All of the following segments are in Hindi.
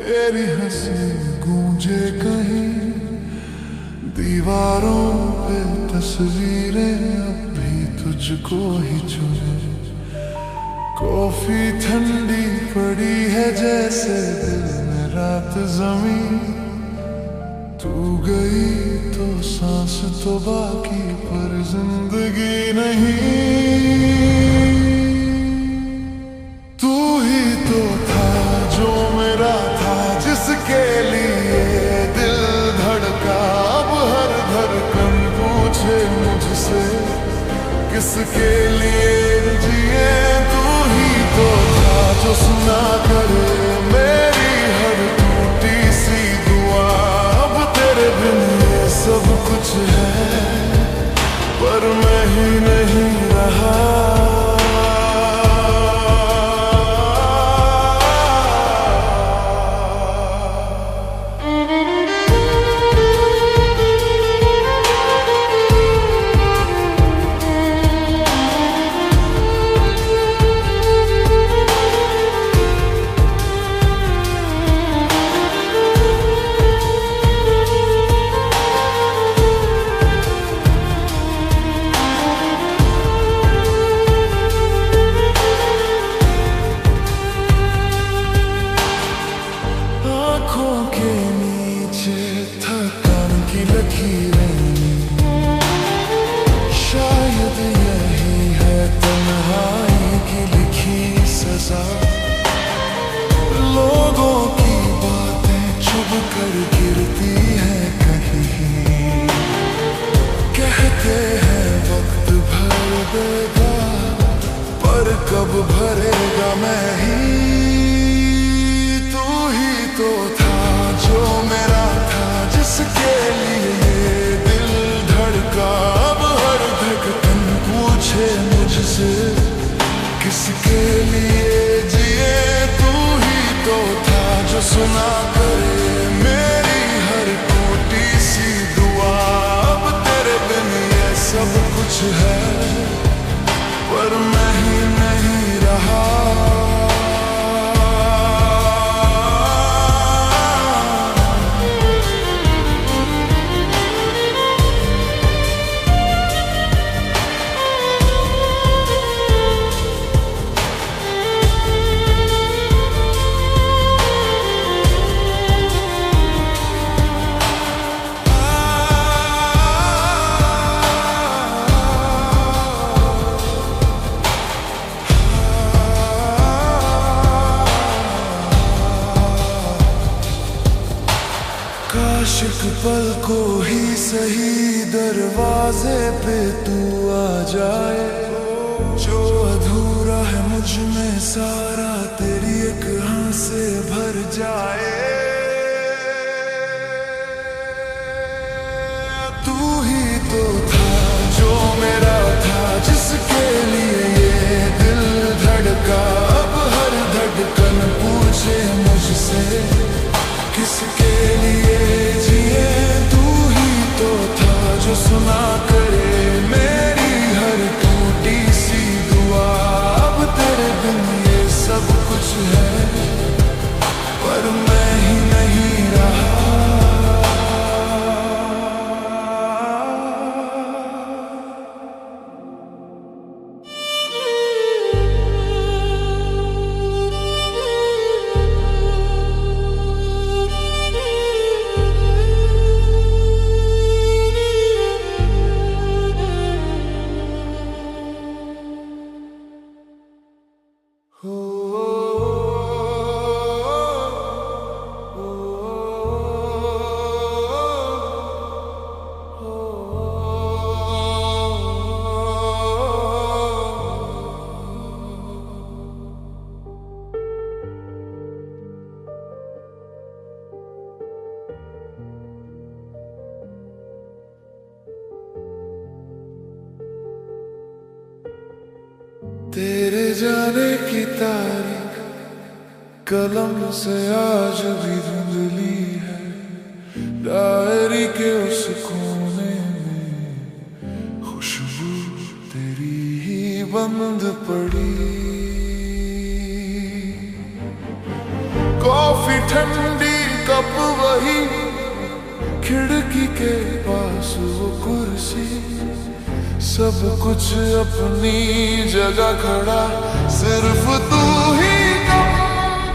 तेरी हंसी गूंजे कहीं दीवारों पे तस्वीरें अब भी तुझको ही चुने। कॉफी ठंडी पड़ी है जैसे दिल में रात जमीन। तू गई तो सांस तो बाकी पर जिंदगी नहीं। तू ही तो था जो मेरा था जिसके लिए दिल धड़का। अब हर धड़कन पूछे मुझसे किसके लिए जिए। तू ही तो था जो सुना करे मेरी हर टूटी सी दुआ। अब तेरे बिन ये सब कुछ है पर मैं ही नहीं रहा। लोगों की बातें चुभ कर गिरती है कहीं। कहते हैं वक्त भर देगा पर कब भरेगा मैं ही। तू ही तो था जो मेरा था जिसके लिए दिल धड़का। अब हर धड़कन पूछे मुझसे किसके लिए जिए। तू ही तो था जो सुना करे मेरी हर टूटी सी दुआ। अब तेरे बिन ये सब कुछ है पर मैं ही नहीं रहा। काश पल को ही सही दरवाजे पे तू आ जाए। जो अधूरा है मुझ में सारा तेरी एक हाँ से भर जाए। तू ही तो था जो मेरा था जिसके लिए ये दिल धड़का। अब हर धड़कन पूछे मुझसे किसके लिए जिए। तू ही तो था जो सुना करे मेरी हर टूटी सी दुआ। अब तेरे बिन ये सब कुछ है पर मैं ही नहीं रहा। तेरे जाने की तारीख कलम से आज भी धुंधली है। डायरी के उस कोने में खुशबू तेरी ही बंद पड़ी। कॉफी ठंडी कप वही, खिड़की के पास वो कुर्सी, सब कुछ अपनी जगह खड़ा, सिर्फ तू ही कम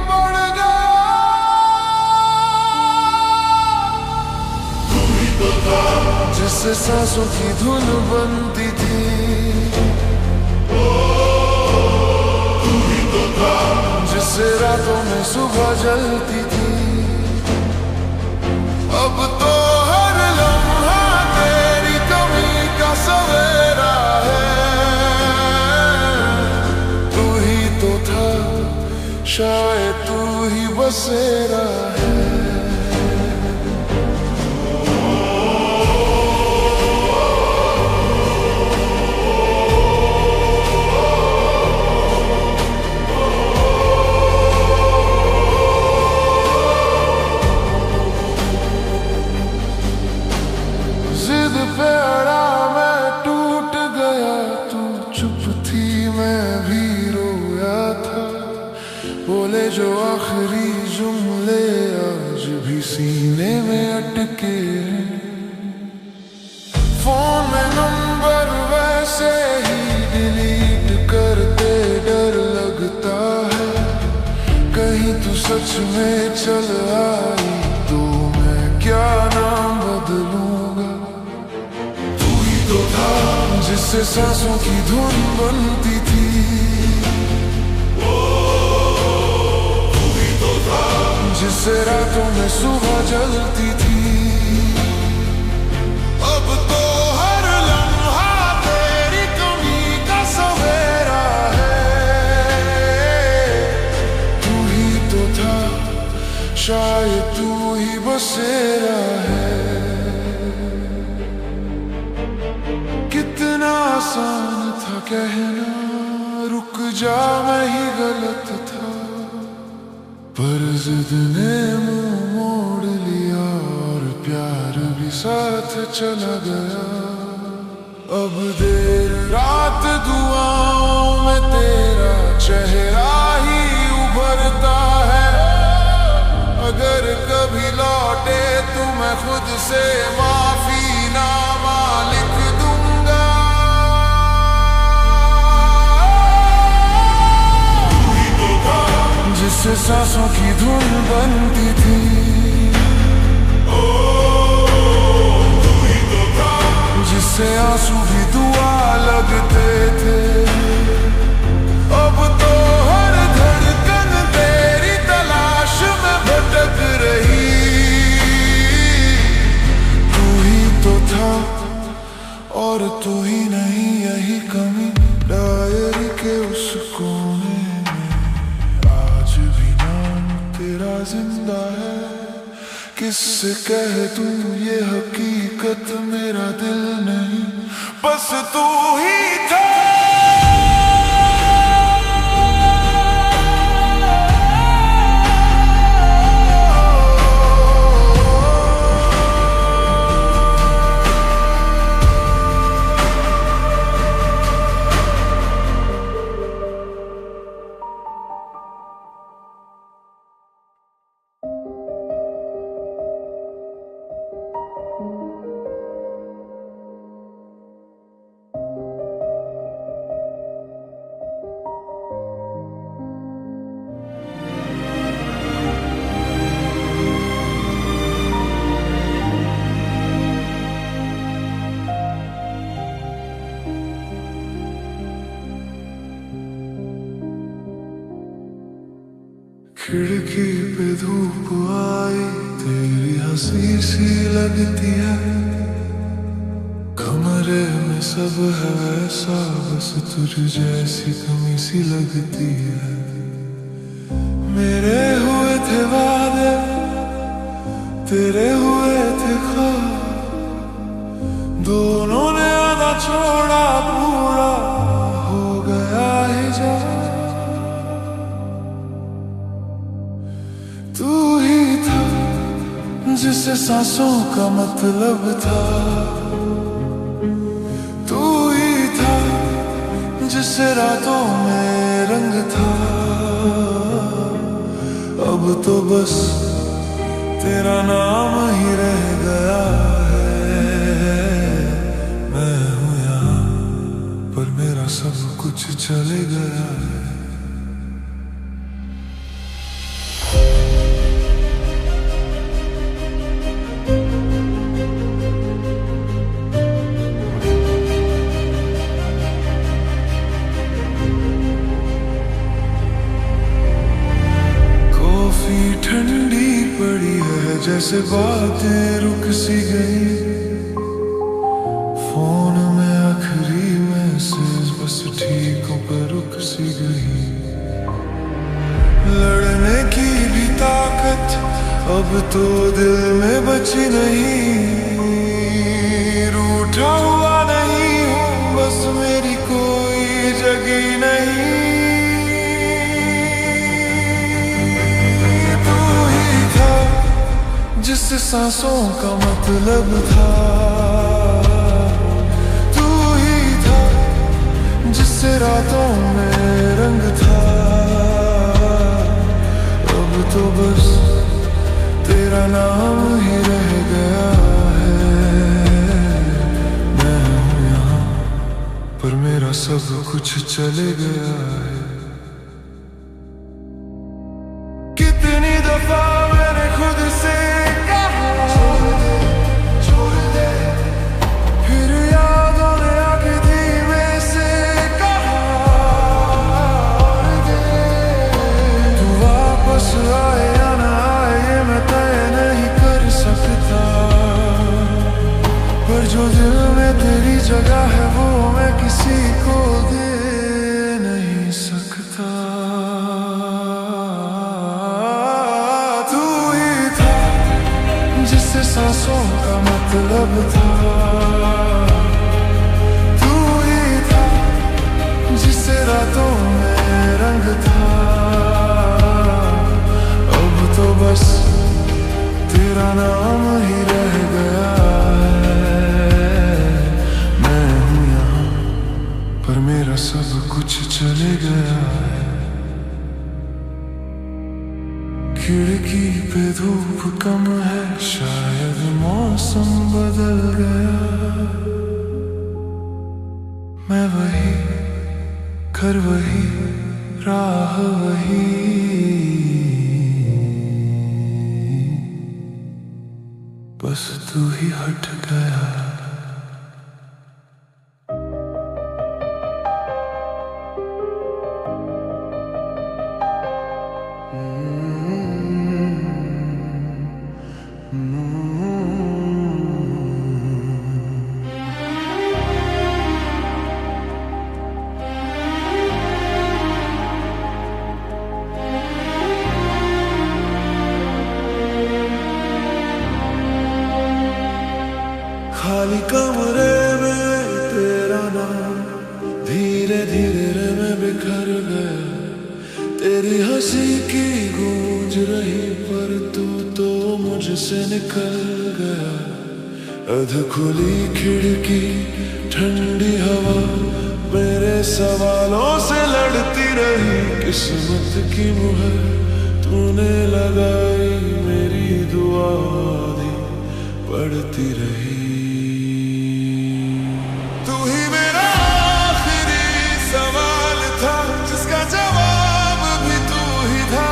पड़ गया। तू ही तो था जिससे सांसों की धुन बनती थी, तू ही तो था जिससे रातों में सुबह जलती थी। अब तो हर लम्हा तेरी कमी का सवेरा है। तू ही तो था, शायद तू ही बसेरा है। बोले जो आखिरी जुमले आज भी सीने में अटके हैं। फोन में नंबर वैसे ही डिलीट करते डर लगता है, कहीं तू सच में चल आई तो मैं क्या नाम बदलूंगा। तू ही तो था जिससे सांसों की धुन बनती थी, जिससे रातों में सुबह जलती थी। अब तो हर लम्हा तेरी कमी का सवेरा है। तू ही तो था, शायद तू ही बसेरा है। कितना आसान था कहना रुक जा, मैं ही गलत था, पर जिद ने मुंह मोड़ लिया और प्यार भी साथ चला गया। अब देर रात दुआओं में तेरा चेहरा ही उभरता है। अगर कभी लौटे तो मैं खुद से माफीनामा लिख दूंगा। जिससे सांसों की धुन बनती थी, तू ही तो था जिससे आंसू भी दुआ लगते थे। अब तो हर धड़कन तेरी तलाश में भटक रही। तू ही तो था और तू ही नहीं, यही कमी डायरी के उस कोने तेरा जिंदा है। किससे कह दूं ये हकीकत, मेरा दिल नहीं बस तू ही था। खिड़की पे धूप आई, तेरी हंसी सी लगती है। कमरे में सब है वैसा, बस तुझ जैसी कमी सी लगती है। मेरे हुए थे वादे, तेरे हुए थे ख्वाब, दोनों ने आधा छोड़ा, पूरा हो गया हिजाब। तू ही था जिससे सांसों का मतलब था, तू ही था जिससे रातों में रंग था। अब तो बस तेरा नाम ही रह गया है। मैं हूँ यहाँ पर मेरा सब कुछ चले गया है। ठंडी पड़ी है जैसे बातें रुक सी गई। फोन में आखिरी मैसेज बस ठीकों पर रुक सी गई। लड़ने की भी ताकत अब तो दिल में बची नहीं। रूठा हुआ नहीं हूँ बस मेरी कोई जगह नहीं। जिससे सांसों का मतलब था, तू ही था जिससे रातों में रंग था। अब तो बस तेरा नाम ही रह गया है। मैं हूँ यहाँ पर मेरा सब कुछ चले गया है। कितनी दफा मैंने खुद से आए या ना आए ये मैं तय नहीं कर सकता, पर जो दिल में तेरी जगह है वो मैं किसी को दे नहीं सकता। तू ही था जिससे सांसों का मतलब था, तू ही था जिससे रातों में रंग था। तो बस तेरा नाम ही रह गया है। मैं हूँ यहाँ पर मेरा सब कुछ चले गया है। खिड़की पे धूप कम है शायद मौसम बदल गया। मैं वही घर वही राह वही, बस तू ही हट गया। खाली कमरे में तेरा नाम धीरे धीरे मैं बिखर गया। तेरी हंसी की गूंज रही पर तू तो मुझसे निकल गया। अध खुली खिड़की ठंडी हवा मेरे सवालों से लड़ती रही। किस्मत की मुहर तूने लगाई, मेरी दुआ दी पढ़ती रही। तू ही मेरा आखिरी सवाल था जिसका जवाब भी तू ही था।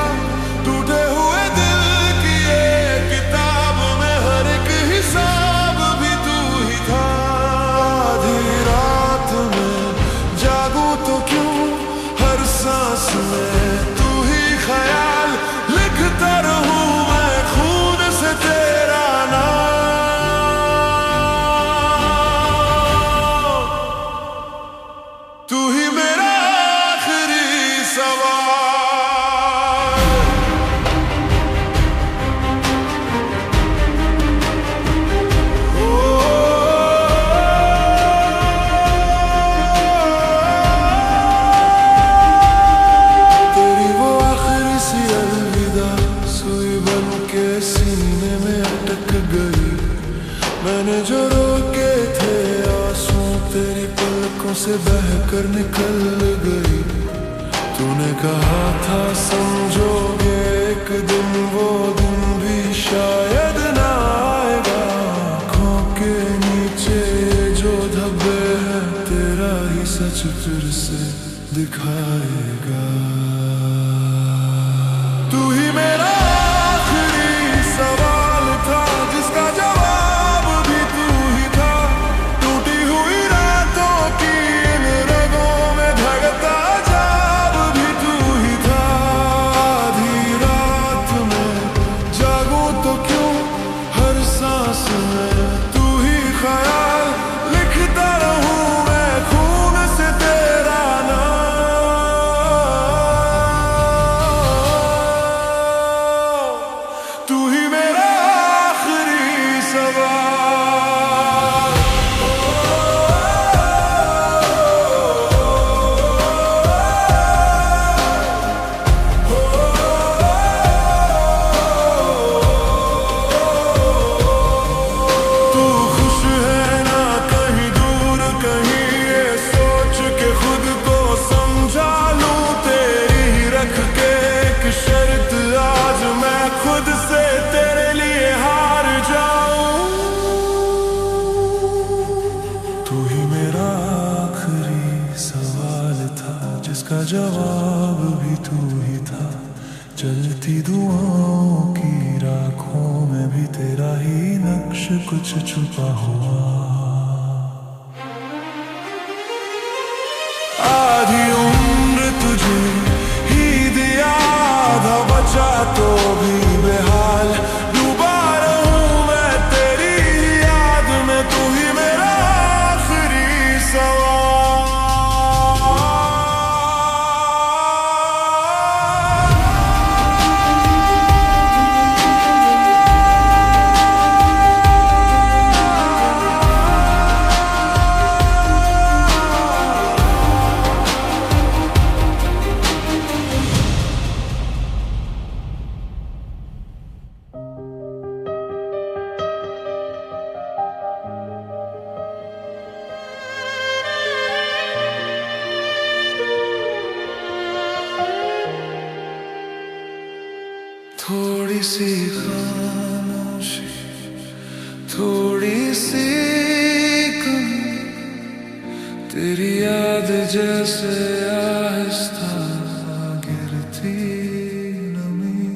टूटे हुए दिल की ये किताब में हर एक हिसाब भी तू ही था। आधी रात में जागूं तो क्यों हर सांस में तू ही ख्याल लिखता रहूं मैं खून से तेरा नाम। तू ही मेरा आखिरी सवाल। तेरी वो आखिरी सी अलविदा सुई बन के सीने में अटक गई। मैंने जो रोके थे आंसू तेरी पलकों से बहकर निकल गई। तूने कहा था समझोगे एक दिन वो दिन भी शायद ना आएगा। आँखों के नीचे जो धब्बे हैं तेरा ही सच फिर से दिखाएगा। तू ही मेरा आखिरी सवाल था जिसका जवाब भी तू ही था। टूटी हुई रातों की इन रगों में धड़कता जाब भी तू ही था। आधी रात में जागूं तो क्यों हर सांस में तू ही ख्याल लिखता रहूं मैं खून से तेरा नाम। तू ही मेरा आखिरी सवाल। तू खुश है ना कहीं दूर कहीं ये सोच के खुद को समझा लूं तेरी ही रख के एक शर्त आज मैं खुद से तेरे लिए हार जाऊं। तू ही मेरा आखिरी सवाल था जिसका जवाब भी तू ही था। जलती दुआओं की राखों में भी तेरा ही नक्श कुछ छुपा हुआ। आधी उम्र तुझे ही दिया आधा बचा तो भी बेहाल डूबा रहूं मैं तेरी याद में। तू ही मेरा आखिरी सवाल। थोड़ी सी खामोशी थोड़ी सी कमी तेरी याद जैसे आहिस्ता गिरती नमी।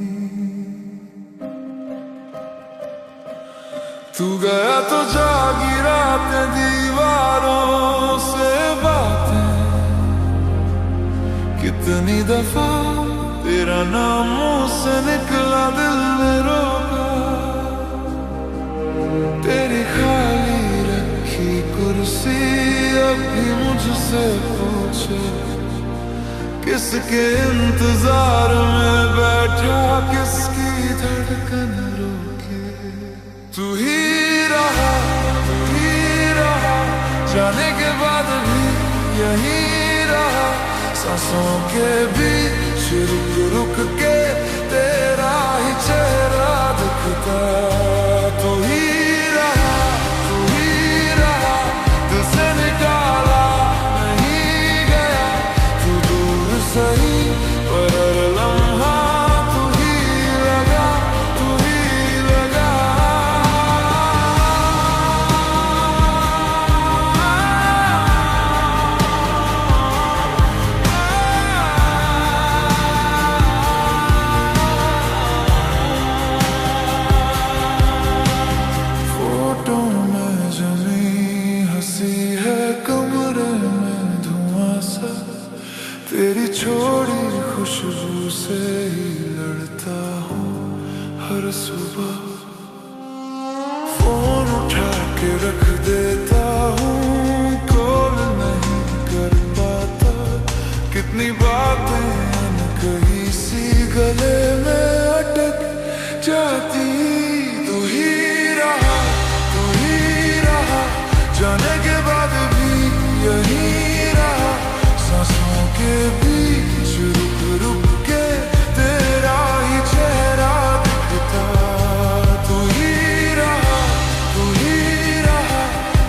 तू गया तो जागी रातें दीवारों से बातें कितनी दफा तेरा नाम मुंह से निकला दिल ने रोका। तेरी खाली रखी कुर्सी अब भी मुझसे पूछे किसके इंतजार में बैठा किसकी धड़कन रोके। तू ही रहा जाने के बाद भी यही रहा सांसों के बीच रुक रुक के तेरा ही चेहरा दिखता। तू ही रहा दिल से निकाला नहीं गया तू दूर सही पर हर लम्हा तू ही लगा तू ही लगा। फोटो में जमी हंसी है कमरे में धुआं सा तेरी छोड़ी खुशबू से ही लड़ता हूँ हर सुबह। फोन उठा के रख देता हूँ कॉल नहीं कर पाता। कितनी बातें कहीं सी गले में अटक जाती। तू ही रहा जाने के बाद भी यही रहा सांसों के बीच रुक रुक के तेरा ही चेहरा दिखता। तू ही रहा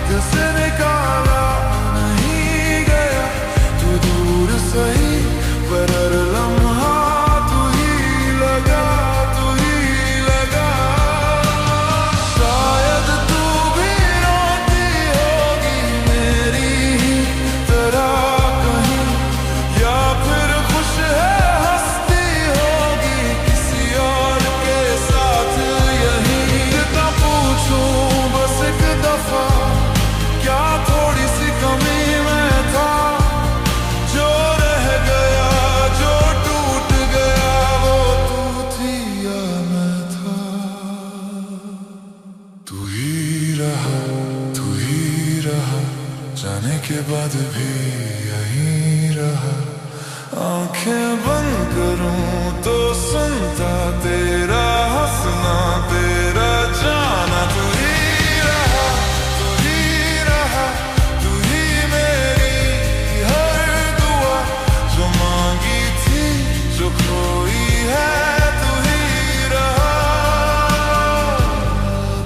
दिल से निकाला नहीं गया तू दूर सही पर हर लम्हा तू ही लगा के बाद भी यहीं रहा। आंखें बंद करूं तो सुनता तेरा हंसना, तेरा जाना। तू ही रहा, तू ही रहा, तू ही मेरी हर दुआ, जो मांगी थी, जो खोई है। तू ही रहा,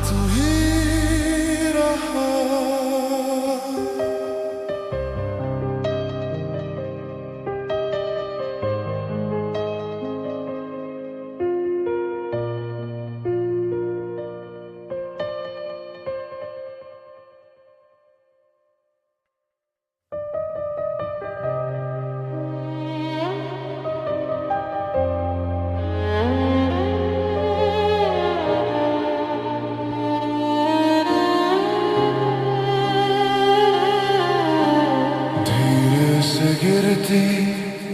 तू ही रहा। से गिरती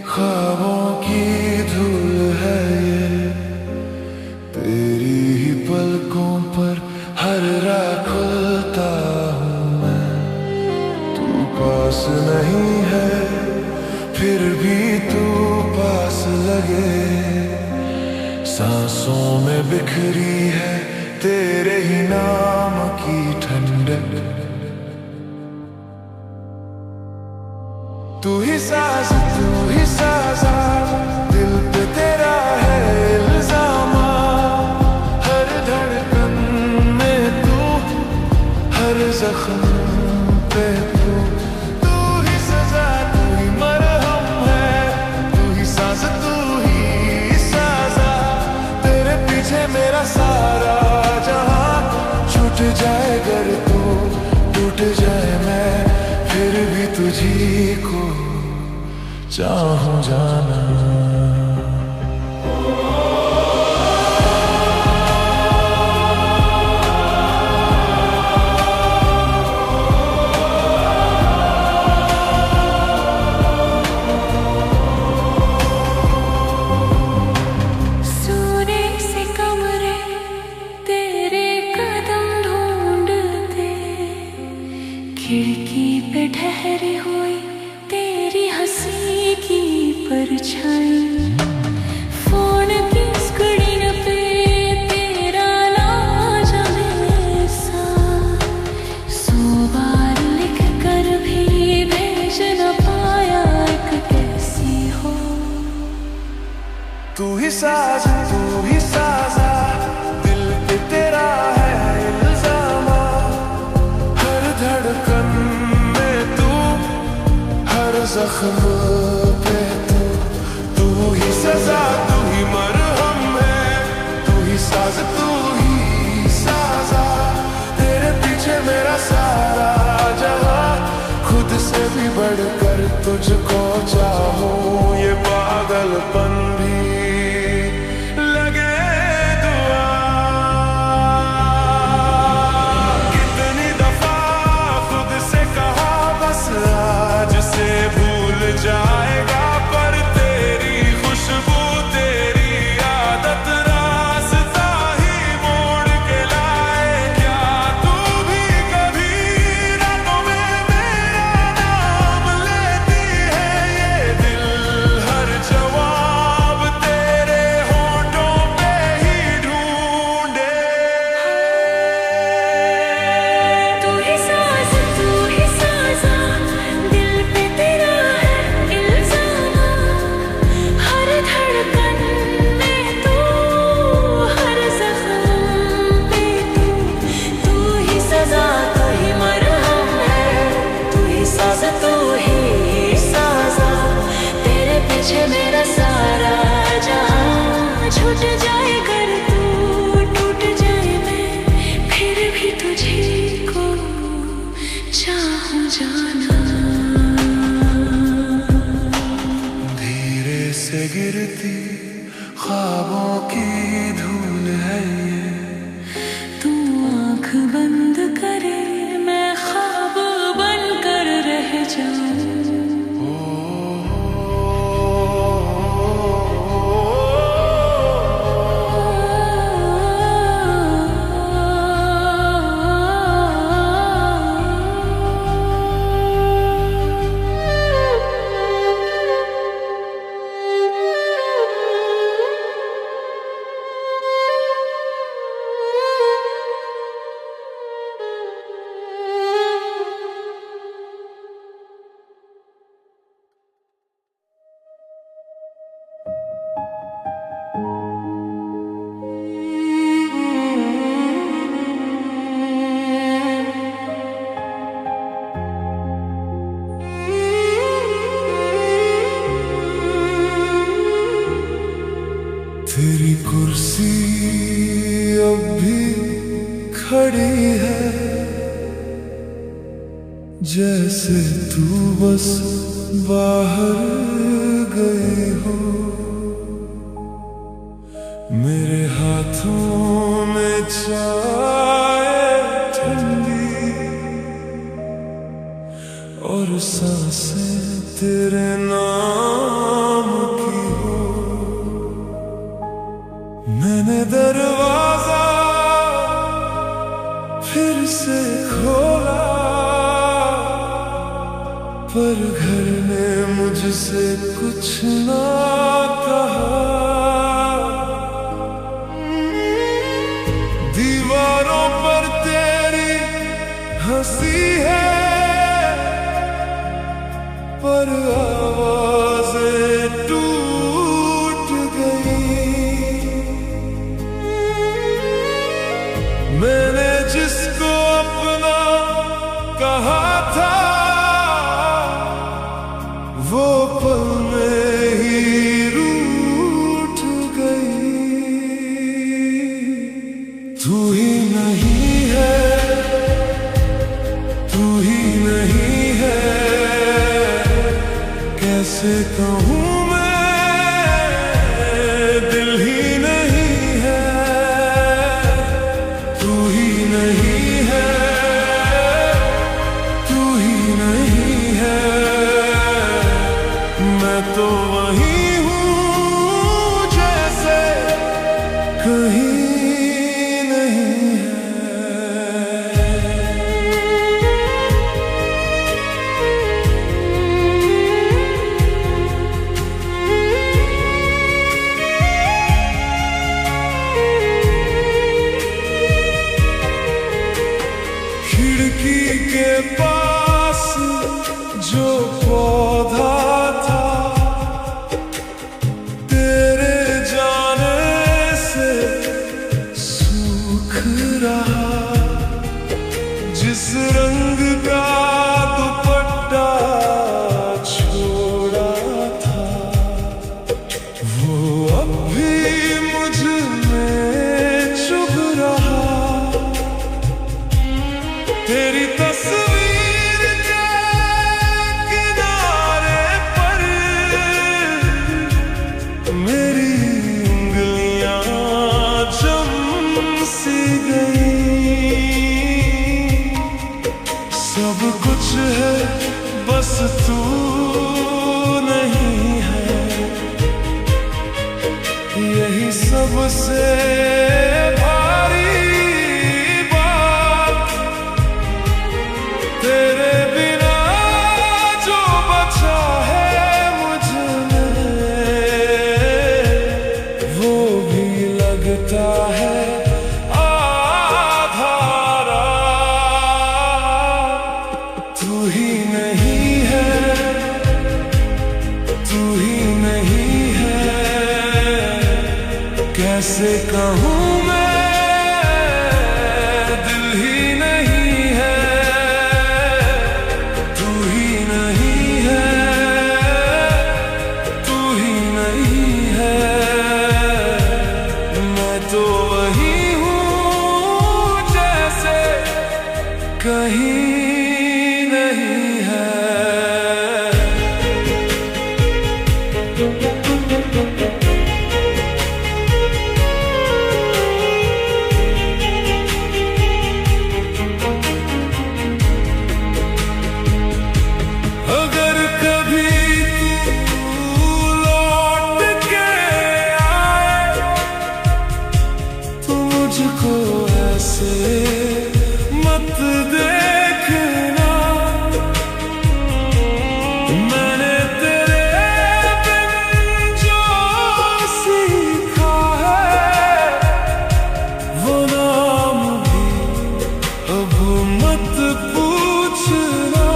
ख्वाबों की धूल है ये, तेरी ही पलकों पर हर रात खुलता हूँ मैं। तू पास नहीं है फिर भी तू पास लगे, सांसों में बिखरी है तेरे ही नाम की ठंडक। तू ही साज, तू ही साजा, दिल पे तेरा है इल्जामा। हर धड़कन में तू, हर जख्म पे तू। तू ही सजा, तू ही मरहम है, तू ही साज, तू ही साजा। तेरे पीछे मेरा सारा जहां छूट जाए, अगर तू टूट जाए मैं फिर भी तुझी को चाहूं जाना। सोने से कमरे तेरे कदम ढूंढते, खिड़की पे ठहरी हुई तेरी हंसी की परछाई। फोन की स्क्रीन पे तेरा लाजवाब सा, 100 बार लिख कर भी भेज न पाया एक कैसी हो। तू ही साज, तू ही साजा, दिल पे तेरा है इल्जामा। हर धड़कन में तू, हर जख्म पे तू। तू ही सजा, तू ही मरहम है, तू ही साज, तू ही साजा। तेरे पीछे मेरा सारा जहां, खुद से भी बढ़कर तुझको चाहूं। ये पागलपन भी लगे दुआ। कितनी दफा खुद से कहा बस आज से भूल जाएगा, पर तेरी खुशबू, तेरी आदत रास्ता ही मोड़ के लाए। क्या तू भी कभी रातों में मेरा नाम लेती है? ये दिल हर जवाब खड़ी है, जैसे तू बस बाहर गई हो। मेरे हाथों में चाय ठंडी और सांसें तेरे नाम की हो। मैंने दरवाजा फिर से खोला, पर घर ने मुझसे कुछ ना कहा। दीवारों पर तेरी हंसी है, पर आवाज़ें टूट गई। मैंने जिसको अपना कहा था, वो पल में ही रूठ गई। तू ही नहीं है, तू ही नहीं है, कैसे कहूँ मैं, दिल ही नहीं है। तू ही नहीं है, तू ही नहीं है, मैं तो वही हूँ जैसे कहीं नहीं है। खिड़की के पास जो पौधा था, तेरे जाने से सूख रहा। जिस रंग का दुपट्टा छोड़ा था, वो अब भी मुझ में चुभ रहा। तेरी तस्वीर के किनारे पर मेरी उंगलियां जम सी गई। सब कुछ है, बस तू नहीं है, यही सबसे तेरे बिना जो बचा है मुझ में, वो भी लगता है आधारा। तू ही नहीं है, तू ही नहीं है, कैसे कहूँ मैं, दिल ही नहीं है। तू ही नहीं है, तू ही नहीं है, मैं तो वही हूँ जैसे कहीं नहीं है। अगर कभी तू लौट के आए, तो मुझको ऐसे मत देखना। मैंने तेरे बिन जो सीखा है, वो नाम भी अब मत पूछना।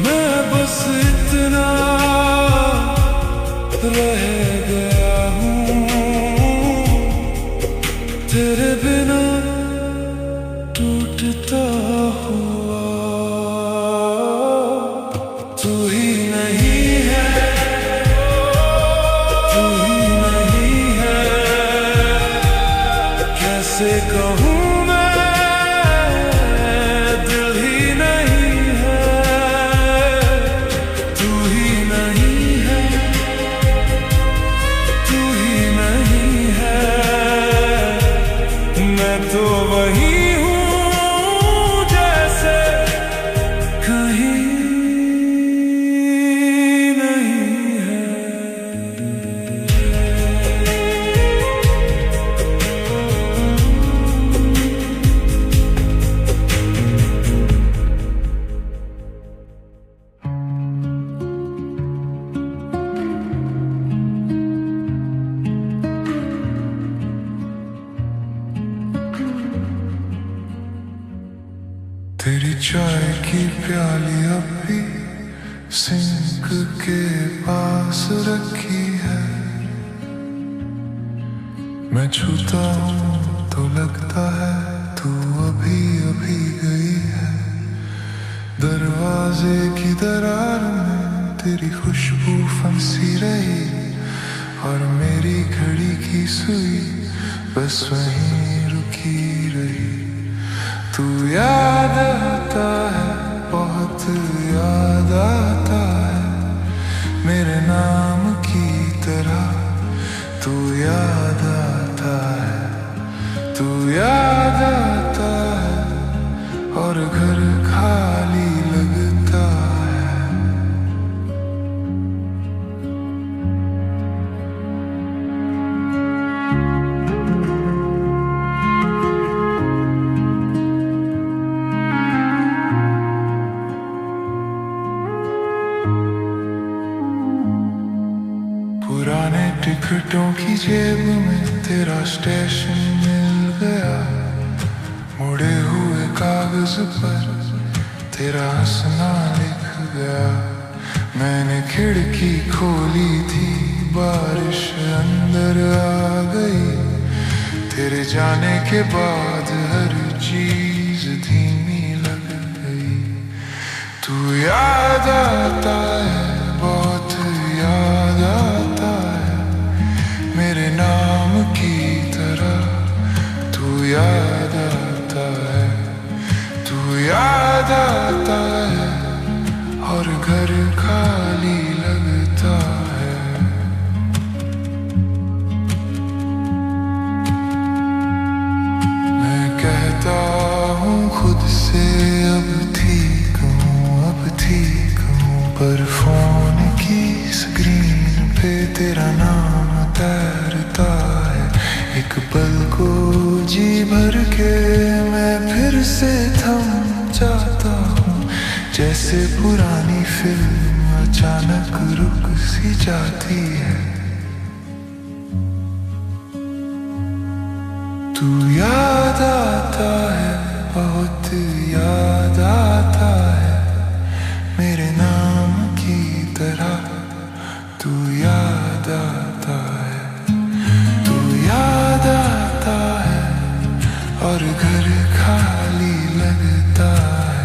मैं बस इतना रह गया हूँ तेरे कैसे कहूँ मैं, दिल ही नहीं है, तू ही नहीं है, तू ही नहीं है, मैं तो वही हूँ जैसे कहीं नहीं है। तेरी चाय की प्याली अब भी सिंक के पास रखी है, मैं छूता हूँ तो लगता है तू अभी अभी गई है। दरवाजे की दरार में तेरी खुशबू फंसी रही, और मेरी घड़ी की सुई बस वहीं रुकी रही। तू याद आता है, बहुत याद आता है, मेरे नाम की तरह तू याद आता है, तू याद आता है, और घर खाली लगता है। पुराने टिकटों की जेब में तेरा स्टेशन मिल गया, मुड़े हुए कागज पर तेरा हंसना लिख गया। मैंने खिड़की खोली थी, बारिश अंदर आ गई, तेरे जाने के बाद हर चीज धीमी लग गई। तू याद आता है, बहुत याद आता है, मेरे नाम की तरह तू याद आता है, तू याद आता है, और घर खाली लगता है। मैं कहता हूँ खुद से अब ठीक हूँ, अब ठीक हूँ, पर फोन की स्क्रीन पे तेरा नाम तैरता है। एक पल को जी भर के मैं फिर से थम जाता हूँ, जैसे पुरानी फिल्म अचानक रुक सी जाती है। तू याद आता है, बहुत याद आता है, मेरे नाम की तरह तू याद आता है, तू याद आता है, और घर खाली लगता है।